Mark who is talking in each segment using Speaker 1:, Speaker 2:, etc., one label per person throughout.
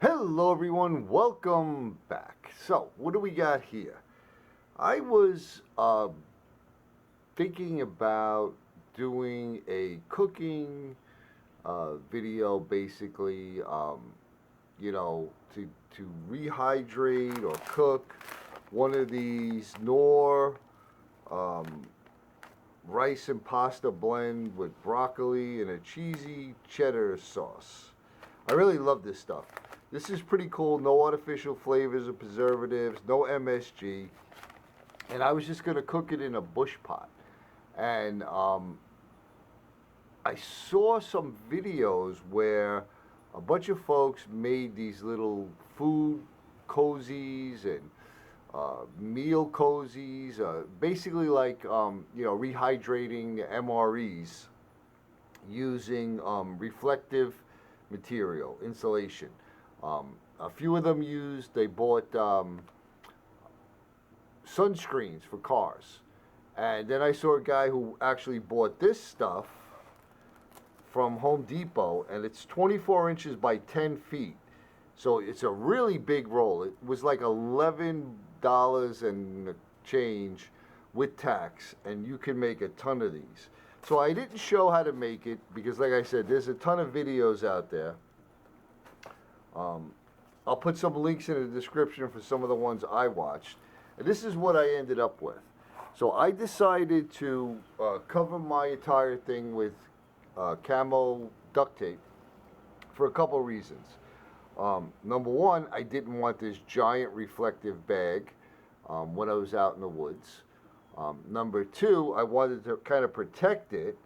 Speaker 1: Hello everyone, welcome back. So, what do we got here? I was thinking about doing a cooking video, basically, to rehydrate or cook one of these Knorr rice and pasta blend with broccoli and a cheesy cheddar sauce. I really love this stuff. This is pretty cool. No artificial flavors or preservatives, no MSG. And I was just going to cook it in a bush pot. And I saw some videos where a bunch of folks made these little food cozies and meal cozies, basically like rehydrating MREs using reflective material, insulation. A few of them they bought sunscreens for cars. And then I saw a guy who actually bought this stuff from Home Depot, and it's 24 inches by 10 feet. So it's a really big roll. It was like $11 and change with tax, and you can make a ton of these. So I didn't show how to make it because, like I said, there's a ton of videos out there. I'll put some links in the description for some of the ones I watched. And this is what I ended up with. So I decided to cover my entire thing with camo duct tape for a couple reasons. Number one, I didn't want this giant reflective bag when I was out in the woods. Number two, I wanted to kind of protect it.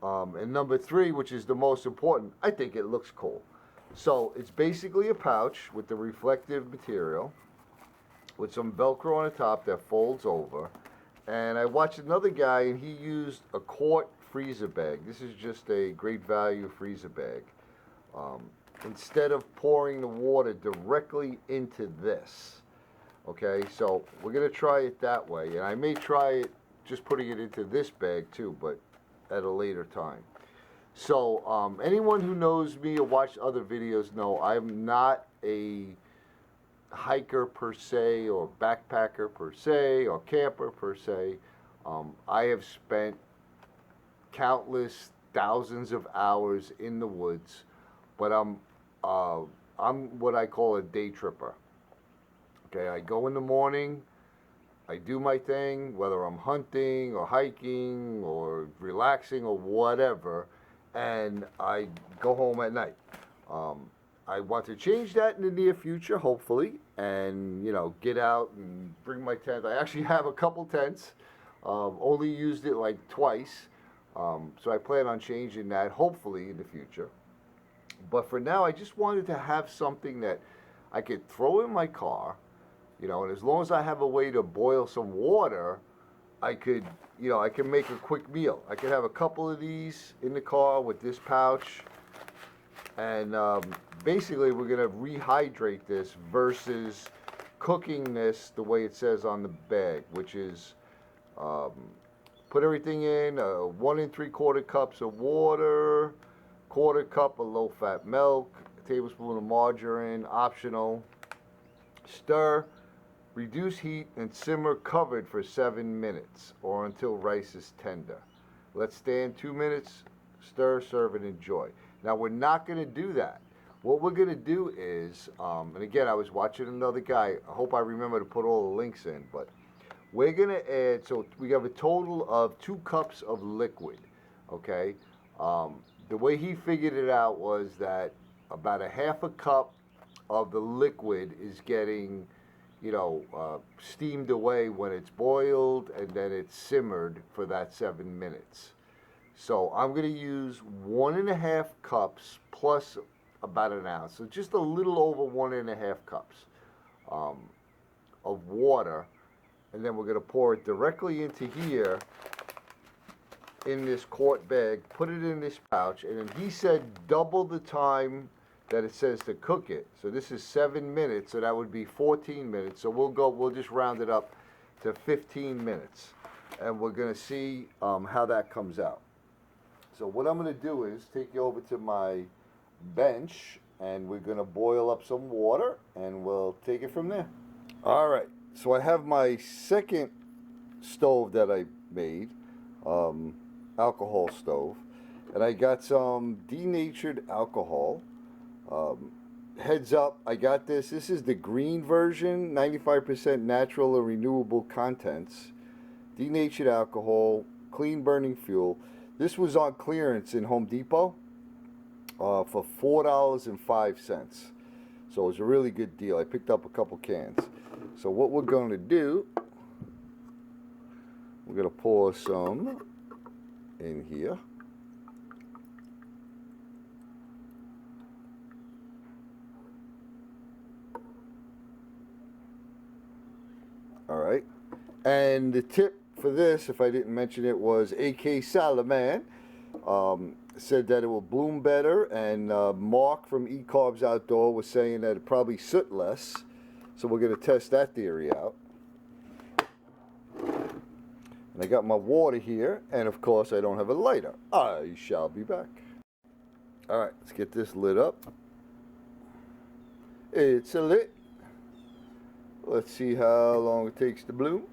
Speaker 1: And number three, which is the most important, I think it looks cool. So it's basically a pouch with the reflective material with some Velcro on the top that folds over. And I watched another guy, and he used a quart freezer bag. This is just a great value freezer bag. Instead of pouring the water directly into this. Okay, so we're going to try it that way. And I may try it just putting it into this bag too, but at a later time. So anyone who knows me or watched other videos know I'm not a hiker per se, or backpacker per se, or camper per se. I have spent countless thousands of hours in the woods, but I'm what I call a day tripper. Okay, I go in the morning, I do my thing, whether I'm hunting or hiking or relaxing or whatever, and I go home at night. I want to change that in the near future, hopefully, and get out and bring my tent. I actually have a couple tents, only used it like twice, so I plan on changing that hopefully in the future. But for now, I just wanted to have something that I could throw in my car, and as long as I have a way to boil some water, I could make a quick meal. I could have a couple of these in the car with this pouch, and basically we're going to rehydrate this versus cooking this the way it says on the bag, which is put everything in 1 3/4 cups of water, 1/4 cup of low-fat milk, a tablespoon of margarine, optional. Stir, reduce heat, and simmer covered for 7 minutes or until rice is tender. Let stand 2 minutes, stir, serve, and enjoy. Now, we're not going to do that. What we're going to do is, and again, I was watching another guy. I hope I remember to put all the links in, but we're going to add, so we have a total of 2 cups of liquid, okay? The way he figured it out was that about a half a cup of the liquid is getting, steamed away when it's boiled, and then it's simmered for that 7 minutes. So I'm going to use 1.5 cups plus about an ounce, so just a little over 1.5 cups of water, and then we're going to pour it directly into here in this quart bag, put it in this pouch, and then he said double the time that it says to cook it. So this is 7 minutes, so that would be 14 minutes. So we'll just round it up to 15 minutes, and we're going to see how that comes out. So what I'm going to do is take you over to my bench, and we're going to boil up some water, and we'll take it from there. All right. So I have my second stove that I made, alcohol stove, and I got some denatured alcohol. Heads up, I got this. This is the green version, 95% natural and renewable contents. Denatured alcohol, clean burning fuel. This was on clearance in Home Depot for $4.05. So it was a really good deal. I picked up a couple cans. So what we're going to do, we're going to pour some in here. All right. And the tip for this, if I didn't mention it, was AK Salaman. Said that it will bloom better, and Mark from eCarbs Outdoor was saying that it probably soot less. So we're going to test that theory out. And I got my water here, and of course I don't have a lighter. I shall be back. All right, let's get this lit up. It's a lit. Let's see how long it takes to bloom.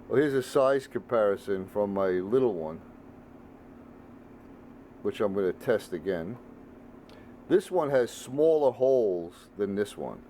Speaker 1: Well, here's a size comparison from my little one, which I'm going to test again. This one has smaller holes than this one.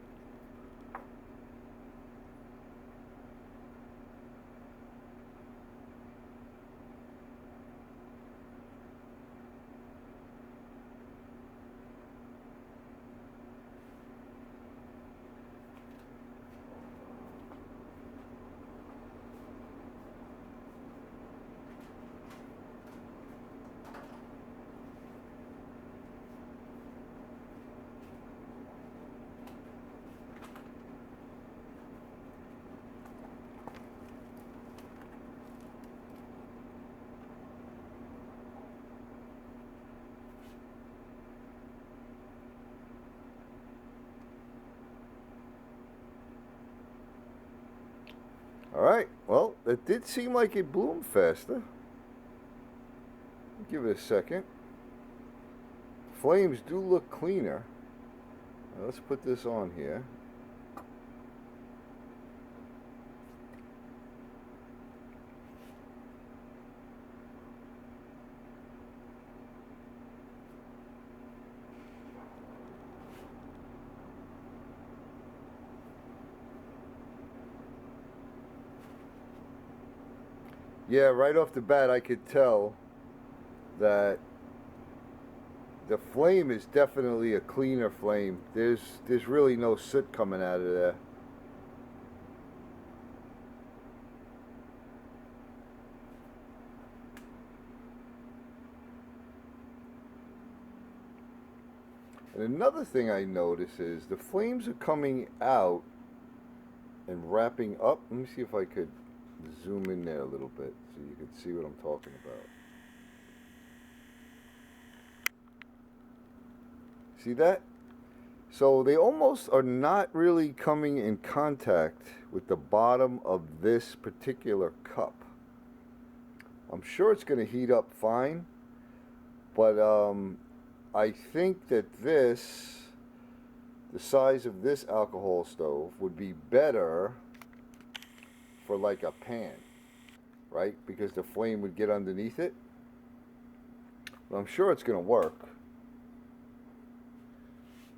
Speaker 1: Alright, well, it did seem like it bloomed faster. Give it a second. Flames do look cleaner. Now let's put this on here. Yeah, right off the bat I could tell that the flame is definitely a cleaner flame. There's really no soot coming out of there. And another thing I notice is the flames are coming out and wrapping up. Let me see if I could zoom in there a little bit so you can see what I'm talking about. See that? So they almost are not really coming in contact with the bottom of this particular cup. I'm sure it's going to heat up fine, but I think that the size of this alcohol stove would be better for like a pan, right? Because the flame would get underneath it. But I'm sure it's going to work.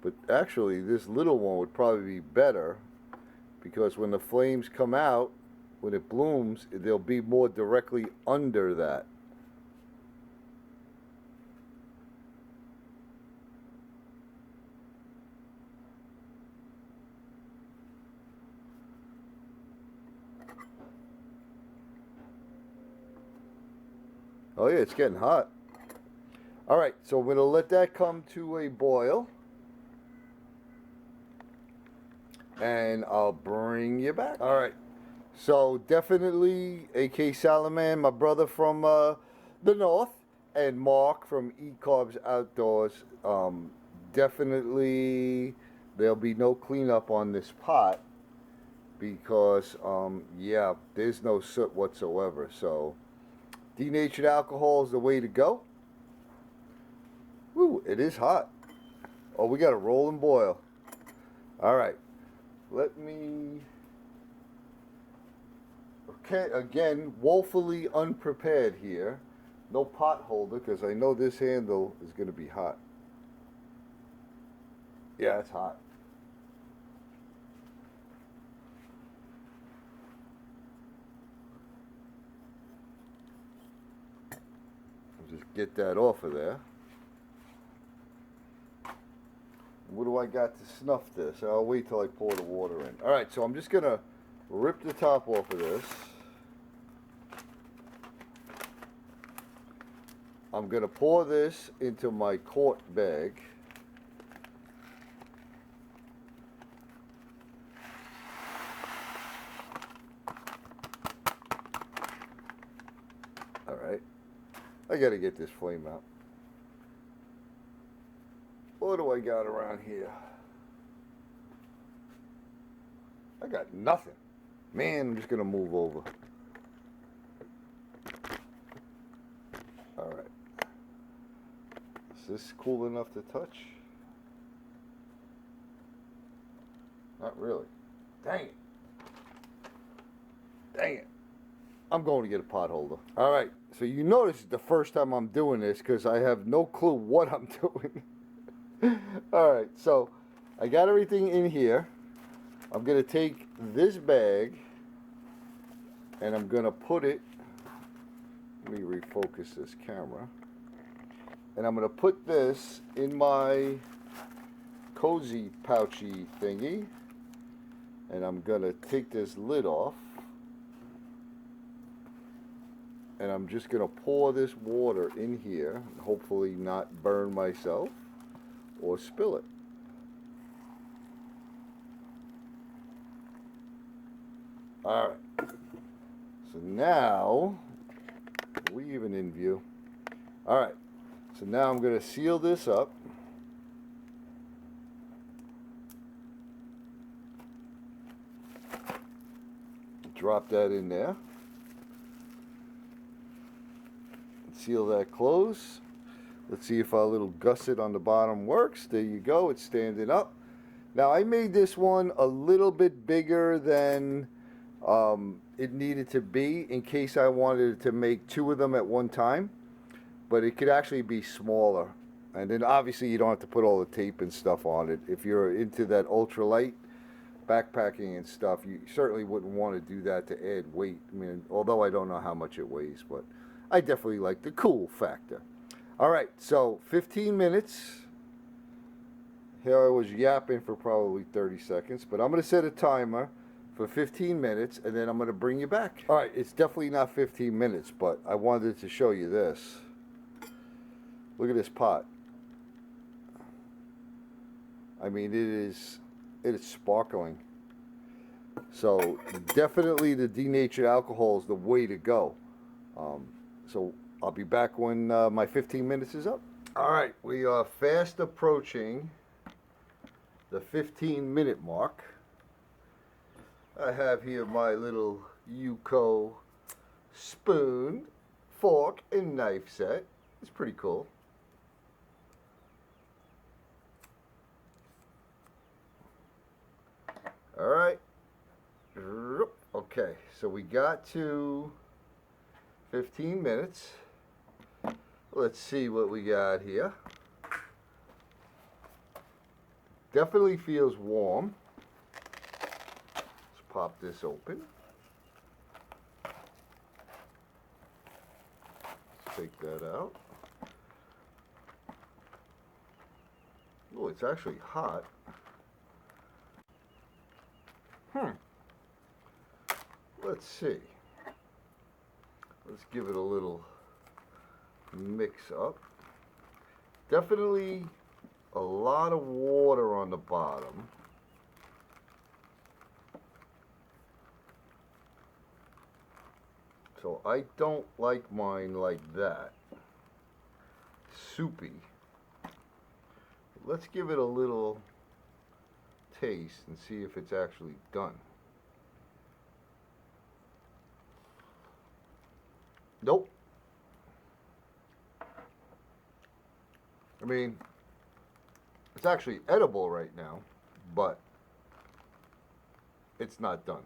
Speaker 1: But actually, this little one would probably be better because when the flames come out, when it blooms, they'll be more directly under that. Oh yeah, it's getting hot. All right, so we're gonna let that come to a boil, and I'll bring you back. All right, so definitely AK Salaman, my brother from the north, and Mark from Eat Carbs Outdoors. Definitely, there'll be no cleanup on this pot because, yeah, there's no soot whatsoever. So, denatured alcohol is the way to go. Woo, it is hot. Oh, we got to roll and boil. All right, let me. Okay, again, woefully unprepared here. No pot holder because I know this handle is going to be hot. Yeah, it's hot. I'll just get that off of there. What do I got to snuff this? I'll wait till I pour the water in. All right, so I'm just going to rip the top off of this. I'm going to pour this into my quart bag. All right. I got to get this flame out. What do I got around here? I got nothing. Man, I'm just going to move over. All right. Is this cool enough to touch? Not really. Dang it. Dang it. I'm going to get a pot holder. All right. So you notice it's the first time I'm doing this because I have no clue what I'm doing. All right. So I got everything in here. I'm going to take this bag and I'm going to put it. Let me refocus this camera. And I'm going to put this in my cozy pouchy thingy. And I'm going to take this lid off. And I'm just going to pour this water in here. Hopefully not burn myself or spill it. All right. So now, are we even in view? All right. So now I'm going to seal this up. Drop that in there. Seal that close. Let's see if our little gusset on the bottom works. There you go. It's standing up. Now I made this one a little bit bigger than it needed to be in case I wanted to make two of them at one time. But it could actually be smaller. And then obviously you don't have to put all the tape and stuff on it. If you're into that ultralight backpacking and stuff, you certainly wouldn't want to do that to add weight. I mean, although I don't know how much it weighs, but I definitely like the cool factor. All right, so 15 minutes. Here I was yapping for probably 30 seconds, but I'm going to set a timer for 15 minutes, and then I'm going to bring you back. All right, it's definitely not 15 minutes, but I wanted to show you this. Look at this pot. I mean, it is sparkling. So definitely the denatured alcohol is the way to go. So I'll be back when my 15 minutes is up. All right, we are fast approaching the 15-minute mark. I have here my little Yuko spoon, fork, and knife set. It's pretty cool. All right. Okay, so we got to 15 minutes. Let's see what we got here. Definitely feels warm. Let's pop this open. take that out. Oh, it's actually hot. Let's see. Let's give it a little mix up. Definitely a lot of water on the bottom. So I don't like mine like that. Soupy. Let's give it a little taste and see if it's actually done. Nope. I mean, it's actually edible right now, but it's not done.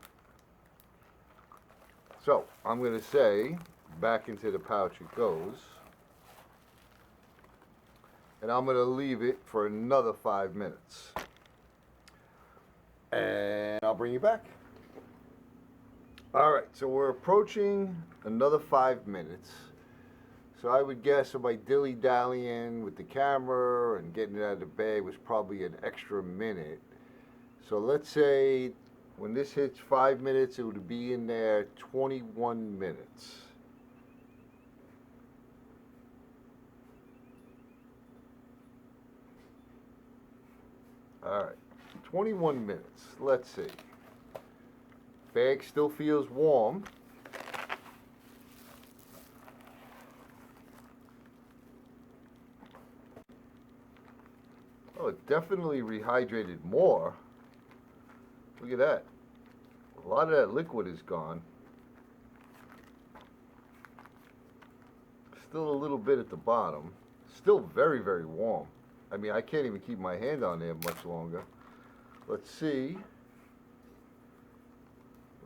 Speaker 1: So I'm going to say back into the pouch it goes. And I'm going to leave it for another 5 minutes. And I'll bring you back. Alright, so we're approaching another 5 minutes. So I would guess my dilly-dallying with the camera and getting it out of the bag was probably an extra minute. So let's say when this hits 5 minutes, it would be in there 21 minutes. Alright, 21 minutes. Let's see. Bag still feels warm. Oh, it definitely rehydrated more. Look at that. A lot of that liquid is gone. Still a little bit at the bottom. Still very, very warm. I mean, I can't even keep my hand on there much longer. Let's see.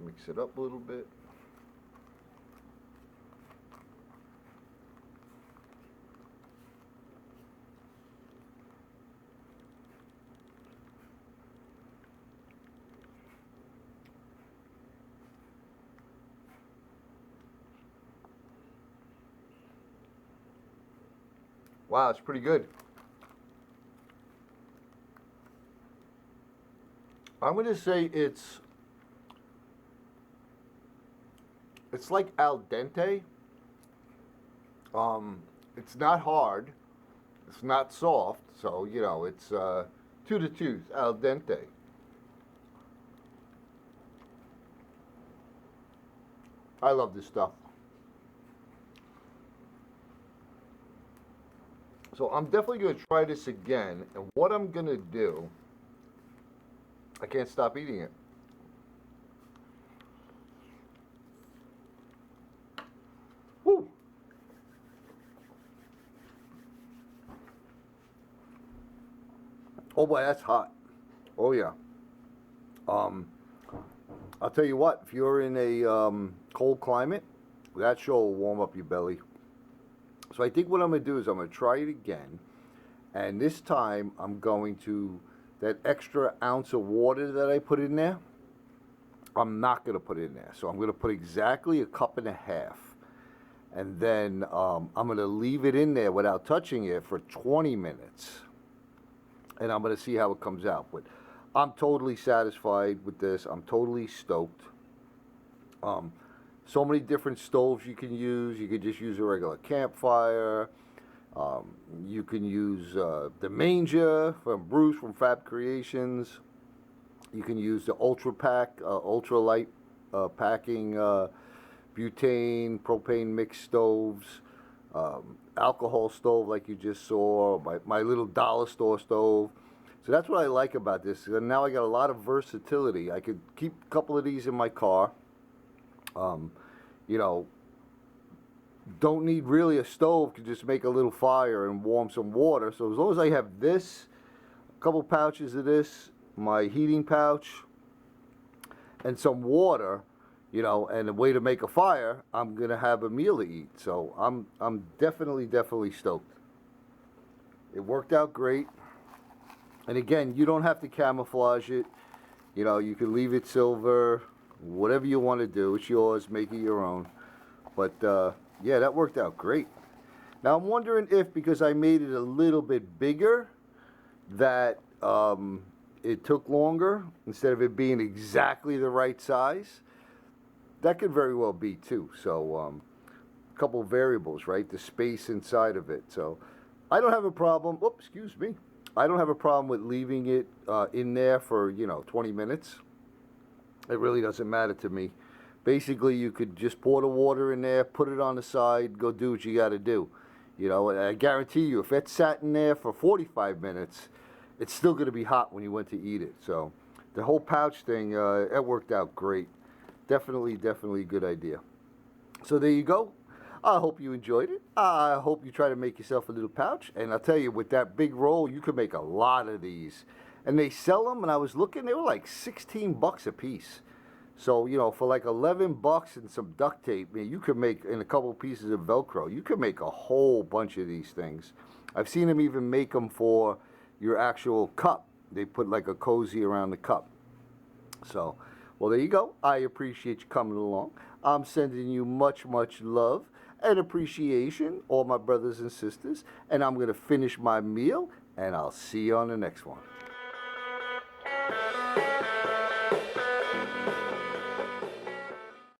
Speaker 1: Mix it up a little bit. Wow, it's pretty good. I'm going to say it's like al dente. It's not hard. It's not soft. So, you know, it's to the tooth, al dente. I love this stuff. So I'm definitely going to try this again. And what I'm going to do, I can't stop eating it. Woo! Oh boy, that's hot. Oh yeah. I'll tell you what, if you're in a cold climate, that sure will warm up your belly. So I think what I'm going to do is I'm going to try it again. And this time I'm going to, that extra ounce of water that I put in there, I'm not going to put it in there. So I'm going to put exactly a cup and a half. And then I'm going to leave it in there without touching it for 20 minutes. And I'm going to see how it comes out. But I'm totally satisfied with this. I'm totally stoked. So many different stoves you can use. You could just use a regular campfire. You can use the Manger from Bruce from Fab Creations. You can use the Ultra Pack, ultra light packing butane, propane mixed stoves, alcohol stove like you just saw, my little dollar store stove. So that's what I like about this. And now I got a lot of versatility. I could keep a couple of these in my car. You know, don't need really a stove, could just make a little fire and warm some water. So as long as I have this, a couple pouches of this, my heating pouch, and some water, you know, and a way to make a fire, I'm gonna have a meal to eat. So I'm definitely stoked. It worked out great. And again, you don't have to camouflage it. You know, you can leave it silver, whatever you want to do. It's yours, make it your own. But yeah, that worked out great. Now I'm wondering if, because I made it a little bit bigger, that it took longer instead of it being exactly the right size. That could very well be too. So a couple of variables, right? The space inside of it. So I don't have a problem. Oops, excuse me. I don't have a problem with leaving it in there for 20 minutes. It really doesn't matter to me. Basically, you could just pour the water in there, put it on the side, go do what you got to do. And I guarantee you, if it sat in there for 45 minutes, it's still going to be hot when you went to eat it. So the whole pouch thing, it worked out great. Definitely a good idea. So there you go. I hope you enjoyed it. I hope you try to make yourself a little pouch. And I'll tell you, with that big roll, you can make a lot of these. And they sell them, and I was looking, they were like 16 bucks a piece. So, for like 11 bucks and some duct tape, man, you could make, in a couple pieces of Velcro, you could make a whole bunch of these things. I've seen them even make them for your actual cup. They put like a cozy around the cup. So, well, there you go. I appreciate you coming along. I'm sending you much, much love and appreciation, all my brothers and sisters. And I'm going to finish my meal, and I'll see you on the next one.